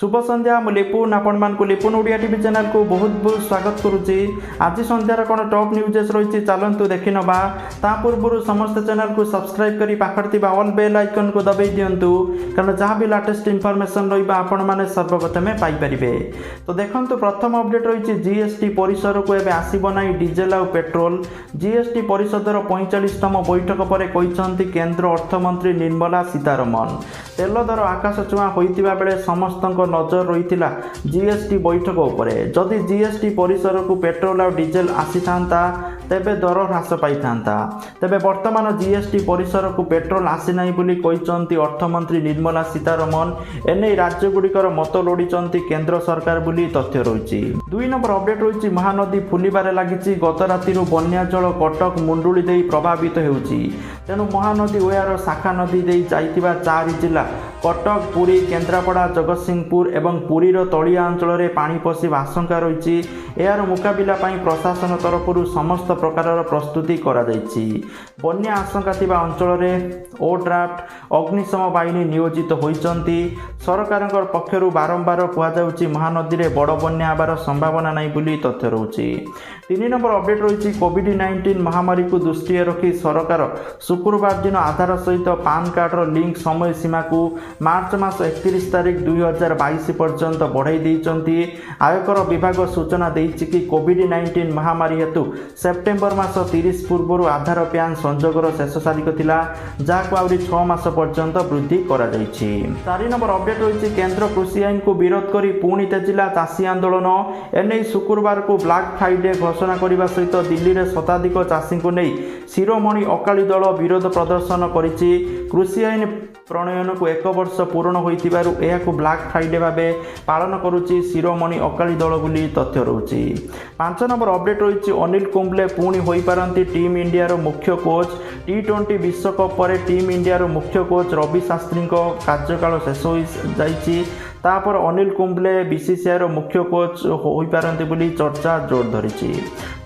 शुभ संध्या मु लिपुन आपण मानकु लिपुन Odia TV channel को बहुत बहुत स्वागत करुच्ची। आज संध्यार कौन टॉप न्यूजेस रही चलतु देखि नवा ता पूर्व समस्त चैनल को सब्सक्राइब करी पाखर ऑल बेल आइकन को दबाई दिंतु कारण जहाँ भी लेटेस्ट इनफॉरमेशन रहा आपण मैंने सर्वप्रथमे पाइपर। तो देखो प्रथम अपडेट रही जीएसटी परिसर को एवं आसब ना डीजेल और पेट्रोल। जीएसटी परिषदर 45तम बैठक पर कहते केंद्र अर्थमंत्री निर्मला सीतारमण तेल दर आकाश छुआ होता बेले समस्त नजर रही जीएसटी बैठक उपरे। जदि जीएसटी परिसर को पेट्रोल और डीजेल आसी था तेबे दर ह्रास पाई था। तेबे वर्तमान जीएसटी परिसर को पेट्रोल आसी ना बोली कहते अर्थमंत्री निर्मला सीतारमण। एने राज्यगुड़िकर मत लोड़ी केंद्र सरकार बोली तथ्य रही। 2 नंबर अपडेट रही महानदी फुलिबारे लगी। गत राति बन्या जल कटक मुंडुली दे प्रभावित होउची। तेणु महानदी ओ यार शाखा नदी दे जाइतिबा 4 जिला कटक पुरी केन्द्रापड़ा जगतसिंहपुर एवं पुरीर तलिया अंचल में पानी पशिबा आशंका रही। यार मुकाबिला प्रशासन तरफ समस्त प्रकार प्रस्तुति करा जायछि। बन्या आशंका थिबा अंचल में ओड्राफ्ट अग्निशम बाहिनी नियोजित होइचंती। सरकार पक्षर बारंबार कहुछि महानदी में बड़ बन्या आबार संभावना नहीं बोली तथ्य रही। 3 नंबर अपडेट रही कोविड-19 महामारी को दृष्टि रखी सरकार शुक्रवार दिन आधार सहित पान कार्डर लिंक समय सीमा को मार्च मास 31 तारीख 2022 पर्यंत बढ़ाई देइचंती। आयकर विभाग सूचना देइछि कि कोविड-19 महामारी हेतु सेप्टेम्बर मास 30 पूर्व आधार पैन संजोगर शेष तारीख थिला जाको आउरी 6 मास पर्यंत वृद्धि करा जाइछि। 4 नंबर अपडेट रही केंद्र कृषि आईन को विरोध करी पुणी तेजिला चाषी आंदोलन। एने शुक्रवार को ब्लैक फ्राइडे घोषणा करने सहित दिल्ली में शताधिक चाषी को नहीं शिरोमणि अकाली दल विरोध प्रदर्शन करिछि। कृषि आईन प्रणयन को 1 वर्ष पूर्ण होइतिबारु एहाकु ब्लैक फ्राइडे भावे पालन करुछि शिरोमणि अकाली दल बोली तथ्य रहुछि। 5 नंबर अपडेट रही अनिल कुंबले पुणी होई पारंती टीम इंडिया मुख्य कोच। T20 विश्वकप पर टीम इंडिया मुख्य कोच रवि शास्त्री कार्यकाल शेष हो जाइछि। तापर अनिल कुंबले बीसीसीआई मुख्य कोच होई पारंती बोली चर्चा जोर धरिछि।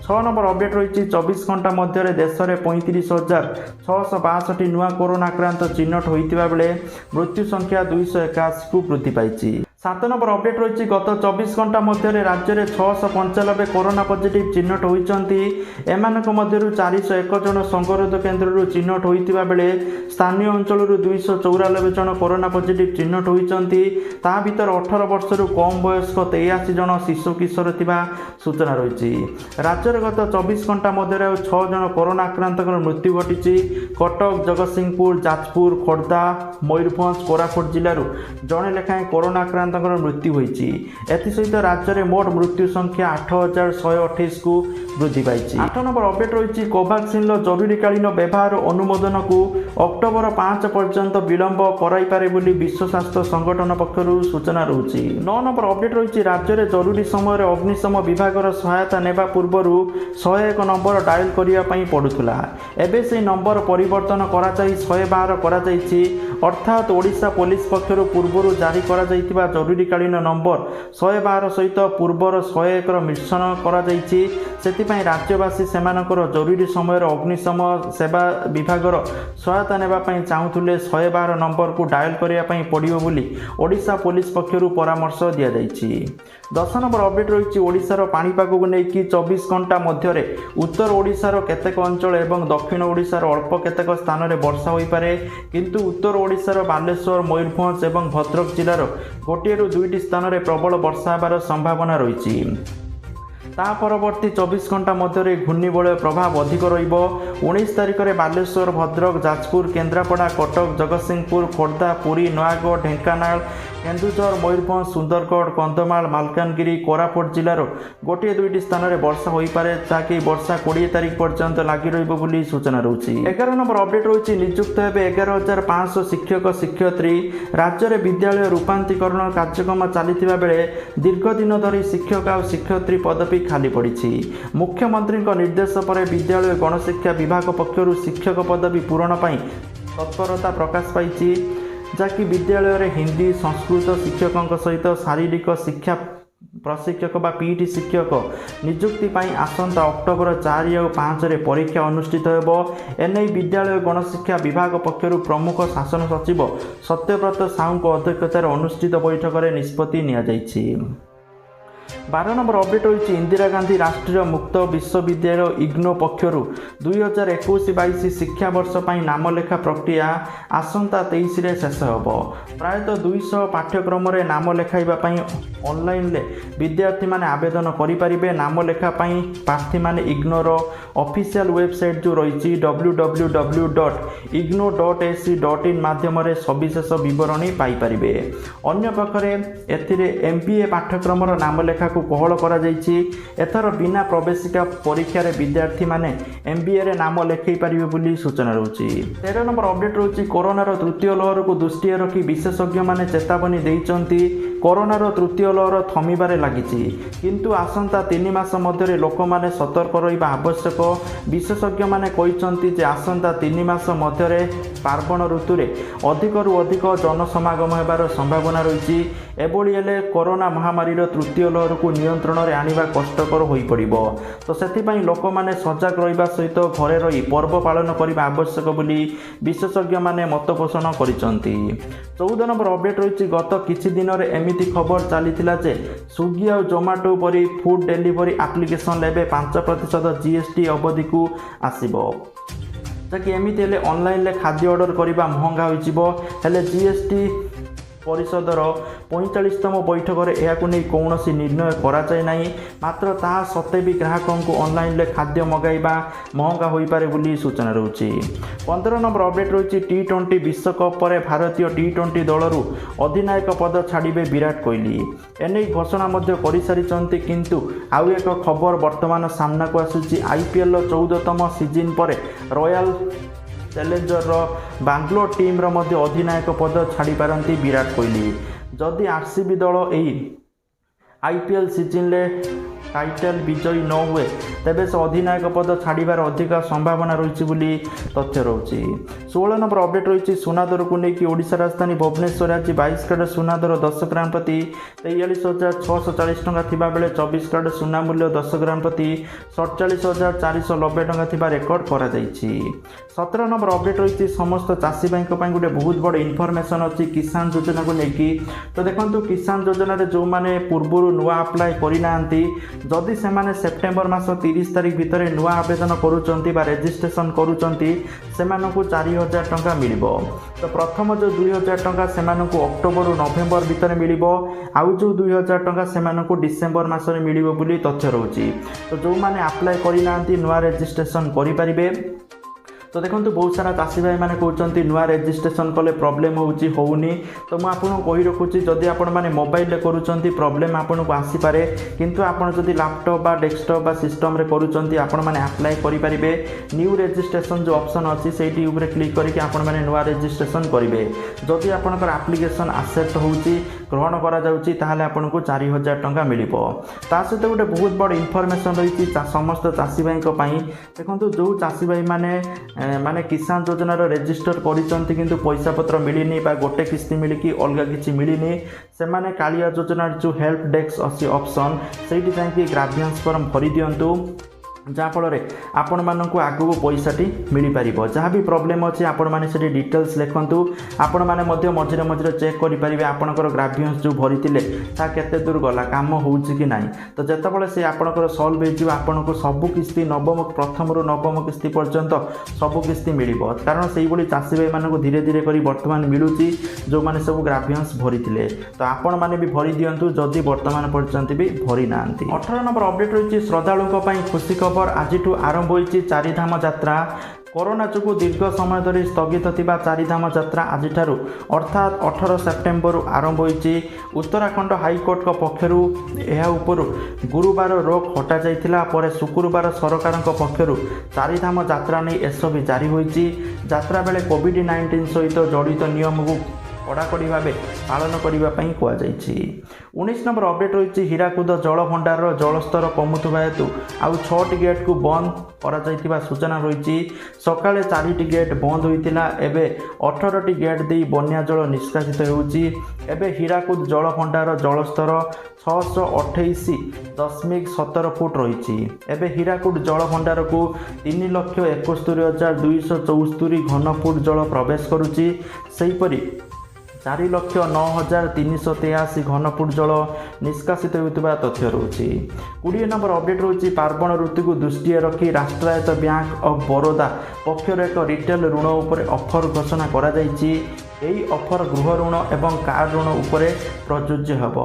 6 नंबर अपडेट रही 24 घंटा मध्य देश में 35,662 नुआ कोरोना आक्रांत चिन्हट होता बेले मृत्यु संख्या 281 को वृद्धि पाई। 7 नंबर अपडेट रही गत 24 घंटा मध्य राज्य में 695 कोरोना पॉजिटिव चिन्हट होती। एमानक मध्यरु 401 जन संगरोध केन्द्र चिन्हट होता बेले स्थानीय अंचल 294 जन कोरोना पॉजिटिव चिन्हट होती। ता भीतर 18 वर्ष कम वयस्क 83 जन शिशु किशोर थिबा सूचना रही। राज्य गत 24 घंटा मध्य 6 जन कोरोना आक्रांत मृत्यु घटी। कटक जगतसिंहपुर जाजपुर खोर्धा मयूरभंज कोरापुट जिलूर जड़े लेखाएं कोरोना आक्रांत मृत्यु होती। एसहित राज्य में मोट मृत्यु संख्या 8,128 को वृद्धि पाई। 8 नंबर अपडेट रही कोवाक्सिन जरूरीकालीन व्यवहार अनुमोदन को अक्टोबर 5 पर्यंत विलंब कराइपारे बोली विश्व स्वास्थ्य संगठन पक्षर सूचना रही। 9 नंबर अपडेट रही राज्य में जरूरी समय अग्निशम विभाग सहायता नेबा पूर्व 101 नंबर डायल करने पड़ूला। एबे से नंबर परिवर्तन करा 112 करा अर्थात ओडिशा पुलिस पक्षर पूर्व जारी करा जरूरीकालीन नंबर 112 सहित पूर्वर 101 मिश्रण करा सेतिपाई राज्यवासी सेमानकर जरूरी समय अग्निशम सेवा विभाग सहायता नेबापई चाहूले 112 नंबर को डायल करने पड़ो बोली ओडिशा पुलिस पक्षर परामर्श दि जाइछि। 10 नंबर अपडेट रही ओडिशार पाणीपाग को लेकिन 24 घंटा मध्य उत्तर ओडिशार केतेक अंचल एवं दक्षिण ओडिशार अल्प केतेक स्थान में वर्षा हो पारे किंतु उत्तर ओडिशार बालेश्वर मयूरभंज एवं भद्रक जिलार 1-2 स्थान में प्रबल वर्षा होबार संभावना रही। ता परवर्ती 24 घंटा मध्य घूर्णिबलय प्रभाव अधिक रहिबो। 19 तारिख में बालेश्वर भद्रक जाजपुर केन्द्रापड़ा कटक जगतसिंहपुर खोर्धा पुरी नयागढ़ ढेंकानाल केन्दुझर मयूरभंज सुंदरगढ़ कंधमाल मालकानगिरी कोरापुट जिलार 1-2 स्थान में वर्षा हो पारे जहाँकि वर्षा 20 तारिख पर्यंत लगी रही सूचना रही। 11 नंबर अपडेट रही नियुक्त हे 11,500 शिक्षक शिक्षयित्री। राज्य में विद्यालय रूपांतरीकरण कार्यक्रम चली बेले दीर्घ दिन धरी शिक्षक और शिक्षयित्री पदवी खाली पड़ी। मुख्यमंत्री निर्देश पर विद्यालय गणशिक्षा विभाग पक्षर शिक्षक पदवी पूरण पर तत्परता प्रकाश पाई जहाँकि विद्यालय हिंदी संस्कृत शिक्षकों सहित शारीरिक शिक्षा प्रशिक्षक बा पीटी शिक्षक नियुक्ति पाई आसंता अक्टोबर 4 और 5 रे परीक्षा अनुष्ठित हेबो। एने विद्यालय गणशिक्षा विभाग पक्षरु प्रमुख शासन सचिव सत्यव्रत साहू अध्यक्षतार अनुष्ठित बैठक में निष्पत्ति निया जायछि। 12 नंबर अपडेट होइछि इंदिरा गांधी राष्ट्रीय मुक्त विश्वविद्यालय इग्नो पक्षरु 2021-22 शिक्षा वर्ष पई नामलेखा प्रक्रिया आसंता 23 रे शेष हेबो। प्रायतः 200 पाठ्यक्रम रे नाम लेखाइबा पई ऑनलाइन ले विद्यार्थी माने आवेदन करि परिबे। नामलेखा पई प्रार्थी माने इग्नोर ऑफिशियल वेबसाइट जो रहिछि www.igno.ac.in माध्यम रे सविशेष विवरणी पाई परिबे। अन्य पक्षरे एथिरे एमबीए पाठ्यक्रम रो नामलेखा को कोहल करा जायछि। एथर बिना प्रवेशिका परीक्षा रे विद्यार्थी माने एमबीए रे नाम लेखै परिबे बोली सूचना रहउछि। 13 नंबर अपडेट रहउछि कोरोना रो तृतीय लहर को दृष्टि रखी विशेषज्ञ माने चेतावनी दैछन्ति। कोरोना रो तृतीय लहर थमिबारे लागिछि किंतु आसंता 3 मास मध्य लोक माने सतर्क रहिबा आवश्यक। विशेषज्ञ माने कहिसन्ति जे आसंता 3 मास मध्य पार्वण ऋतु रे अधिकरु अधिक जनसमागम हेबार संभावना रहिछि। एबोली हेले कोरोना महामारी रो तृतीय लहर को नियंत्रण रे आनिबा कष्टकर होई पड़िबो। तो सेति पई लोक माने सजग रहिबा सहित घरे रही पर्व पालन करिबा आवश्यक बोली विशेषज्ञ माने मत पोषण करिसन्ति। 14 नंबर अपडेट रहिछि गत किछि दिन रे एमिति खबर चलीथिला जे स्विगी और जोमाटो परी फूड डिलीवरी एप्लिकेशन लेबे 5% जीएसटी अवधि को आसीबो। ताकि एमिति हेले ऑनलाइन ले खाद्य ऑर्डर करिबा महंगा होइजिबो। हेले जीएसटी परिषदर 45तम बैठक में यह कौन निर्णय कराई ना। मात्र ता सत्वे भी ग्राहकों को ऑनलाइन ले खाद्य मगाइबा महंगा हो पारे बोली सूचना रही। 15 नंबर अपडेट रही T20 विश्वकप पर भारतीय T20 दलरू अधिनायक पद छाड़े विराट कोहली। एने घोषणा कर सारी किंतु आउ एक खबर वर्तमान सामना को आसूची। आईपीएल 14तम सीजन पर रॉयल चैलेंजर बांग्लोर टीम अधिनायक पद छाड़ी पारती विराट कोहली। जदि आरसीबी दल यही आईपीएल सीजन ले टाइटल विजयी न हुए तेबे से अधिनायक पद छाड़ार अधिक संभावना रही तथ्य रही। 16 नंबर अपडेट रही सुना दर को लेकिन ओडिशा राजधानी भुवनेश्वर आज 22 कैरेट सुना दर 10 ग्राम प्रति 43,640 टंका थिबा बेले 24 कैरेट सुना मूल्य 10 ग्राम प्रति 47,490 टंका थिबा रेकर्ड करा जायछि। 17 नंबर अपडेट रही समस्त चाषी भाई गोटे बहुत बड़ इनफॉरमेशन अच्छी किसान योजना को लेकिन। तो देखो किसान योजना जो मैंने पूर्व नुआ अप्लाई करना जदि से माने सेप्टेम्बर मास 30 तारिख भितर नुआ आवेदन करुचंती बा रजिस्ट्रेशन करुचंती सेमानकु 4000 टंका मिलिबो। तो प्रथम जो 2000 टंका सेमानकु अक्टोबर नवेम्बर भितर मिलिबो आउ जो 2000 टंका सेमानकु डिसेम्बर मास रे मिलिबो बोली तथ्य रहउची। तो जो माने अप्लाई करिनांती नुआ रजिस्ट्रेशन करि परिबे। तो देखो बहुत सारा चाषी भाई मैंने कहते नुआ रजिस्ट्रेशन कले प्रोब्लेम होउची होउनी। तो मुझे आपको कही रखुची जदि आपण मैंने मोबाइल रे करूचंती प्रोब्लेम आपन को आसी पारे किंतु आपण जदि लैपटॉप बा डेस्कटॉप बा सिस्टम रे करूचंती आपण मैंने अप्लाई करि परिबे। न्यू रजिस्ट्रेशन जो ऑप्शन अछि सेठी ऊपर क्लिक करके आपण मैंने नुआ रजिस्ट्रेशन करिवे। जदि आपनकर एप्लिकेशन एक्सेप्ट होउची ग्रहण करा जाउची ताहाले आपण को 4000 टंका मिलिबो। ता सहित गोटे बहुत बड़ इनफॉरमेशन रही समस्त चाषी भाई पई। देखो जो चाषी भाई माने किसान योजना रजिस्टर करिसंती किंतु पैसा पत्र मिलिनी बा गोटे किस्ती मिलिकी अलगा किछि मिलिनी से माने कालिया योजना जो हेल्प डेस्क अछि ऑप्शन सेठी जांकी ग्राभियंस फॉर्म भरि दियंतु जहाँफल आपण मानक आगू पैसाटी मिल पार। जहाँ भी प्रोब्लेम अच्छी आपण मैंने से डिटेल्स लिखु आपण मैंने मझे मझे चेक करेंगे आपंकर ग्राभियंस जो भरी ता केते दूर गला काम होउछि कि नहीं। तो जितेबाला से आपंकर सल्व हो आपन को सबू किस्ती नवम प्रथम रु नवम किस्ती पर्यंत सबू किस्ती मिल कारण से चाषी भाई मानक धीरे धीरे कर बर्तमान मिलूची जो मैंने सब ग्राभियंस भरी थे। तो आपण मैंने भी भरी दिंतु जदि बर्तमान पर्यंत भी भरी ना। 18 नंबर अपडेट रही श्रद्धालुओं आजी आज आरंभ होइछि चारिधाम यात्रा। कोरोना जो दीर्घ समय धरी स्थगित थिबा चारिधाम यात्रा आज अर्थात 18 सेप्टेम्बर आरंभ होइछि। उत्तराखंड हाईकोर्ट पक्षरु एहा उपरु गुरुवार रोक हटा जाइथिला पर शुक्रवार सरकार पक्षरु चारिधाम यात्रा नहीं एसओपी जारी होइछि। यात्रा बेले कोविड-19 सहित जड़ित नियम को कड़ाकड़ी भाव पालन करने कहुई। 19 नंबर अपडेट रही हीराकुद जल भंडार जलस्तर कमुवा हेतु आउ 6टी गेट को बंद कर सूचना रही। सकाଳେ 4टी गेट बंद होता एवं 18टी गेट दे बन्या जल निष्कासित होउची। एबे हीराकुद जल भंडार जलस्तर 628.17 फुट रही। एबे हीराकुद जल भंडार को 3,71,274 घनफुट जल प्रवेश करुच्ची। सेहीपरि 4,09,383 घनफुट जल निष्कासित होता तथ्य रही। 20 नंबर अपडेट रही पार्वण ऋतु को दृष्टि रखी राष्ट्रायत्त बैंक ऑफ बरोदा पक्षर एक रिटेल ऋण उपर ऑफर घोषणा करा जायछि। एही ऑफर गृह ऋण एवं कार ऋण उपरे प्रযোज्य हेब।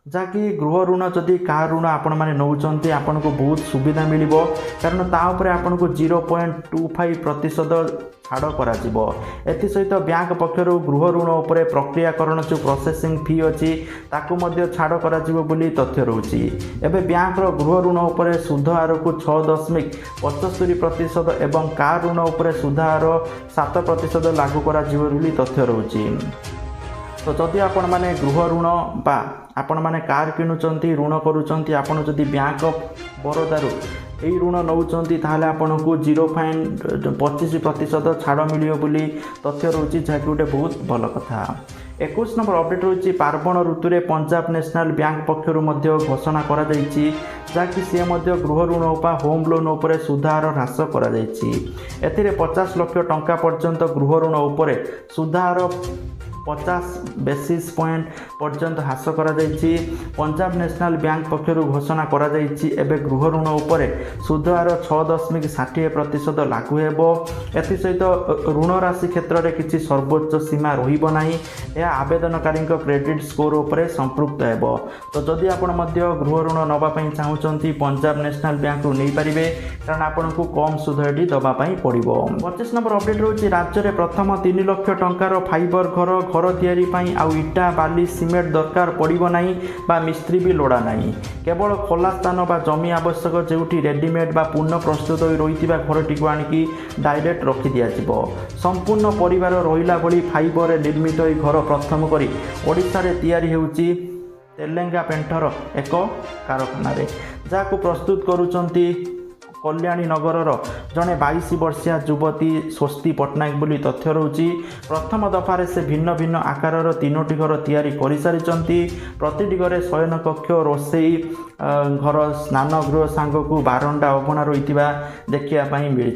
जहाँकि गृह ऋण जदि कार ऋण आपण मैंने नौकरी आपन को बहुत सुविधा मिल कारण तापर आपन को 0.25% छाड़ करा सहित बैंक पक्षर गृह ऋण उपर प्रक्रियाकरण जो प्रोसेसिंग फी अच्छी ताकू छाड़ करा तथ्य रही। एवं बैंक गृह ऋण उपर सुध हार को 6.75% एवं कार ऋण उपर सुध हार 7% लागू करा तथ्य रही। तो जदि आपण मैंने गृह ऋण बा आपण मैंने कार किणुंट ऋण करुँच आपड़ जदि बैंक ऑफ बरोदारू यही ऋण नौकरी ताहले आपन को 0.25% छाड़ मिलियो बोली तथ्य रही जहाँकि गोटे बहुत भल कथा। 21 नंबर अपडेट रही पार्वण ऋतु में पंजाब नेशनल बैंक पक्षर घोषणा करा जायछि जहाँकि सी गृह ऋण उपा होम लोन उपर सुधार ह्रास करा जायछि। एथिरे 50 लाख टंका पर्यंत गृह ऋण उपर सुधार 50 बेसिस पॉइंट पर्यंत ह्रास करा जायछि। पंजाब नेशनल बैंक पक्षर घोषणा करा जायछि एबे गृह ऋण उपर सुध हार 6.60% लागू हेबो। एथि सहित ऋण राशि क्षेत्र में किसी सर्वोच्च सीमा रहिबो नाही। यह आवेदनकारी क्रेडिट स्कोर उपर संपृक्त हेबो। तो जदि आपण मध्य गृह ऋण नबा पई चाहुचंती पंजाब नेशनल बैंक रु नै परिबे कारण आपण को कम सुध एटी दबा पई पड़िबो। 25 नंबर अपडेट रही राज्य में प्रथम 3 लाख टंकार फाइबर घर तैयारी पाई आउ इटा बाली सीमेंट दरकार पड़िबो नाही बा मिस्त्री भी लोड़ा नाही। केवल खोला स्थान बा जमी आवश्यक जोठी रेडीमेड बा पूर्ण प्रस्तुत होई रहितिबा घरटी को आनिकी डायरेक्ट रखि दिया जिवो। संपूर्ण परिवार रहिला भली फाइबर निर्मित होई घर प्रथम करी ओडिशा रे तैयारी हेउची तेलेंगा पेंटर एक कारखाना रे जाको प्रस्तुत करूचंती कल्याणी नगरर जड़े 22 वर्षीय युवती स्वस्ति पट्टनायक बोली तथ्य रही। प्रथम दफारे से भिन्न भिन्न आकारर 3टी घर तैयारी कर सारी प्रतिटी घरे शयन कक्ष रोषेई घर स्नानगृह सांग को बारंडा अगणा रही देखा मिली।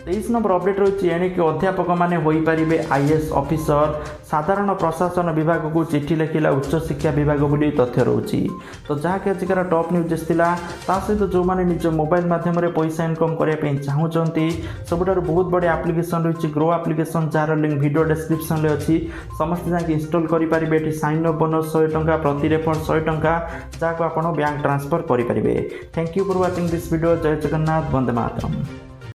23 नंबर अपडेट रही एणिकी अध्यापक मैंने हो पारे आईएएस ऑफिसर साधारण प्रशासन विभाग को चिठी लिखिला उच्च शिक्षा विभाग बोली तथ्य रही। तो जहाँकि आजिकार टॉप न्यूज था सहित जो मैंने निज मोबाइल माध्यम पैसा इनकम करने चाहूँगी सबुठ बहुत बड़े एप्लिकेशन रही grow application jar link video description में अच्छी समस्त जाकि इंस्टॉल करेंगे। साइन अप बोनस 100 टंका प्रति रेफर 100 टंका जहाँ को आप बैंक ट्रांसफर करेंगे। Thank you for watching this video. जय जगन्नाथ, वंदे मातरम।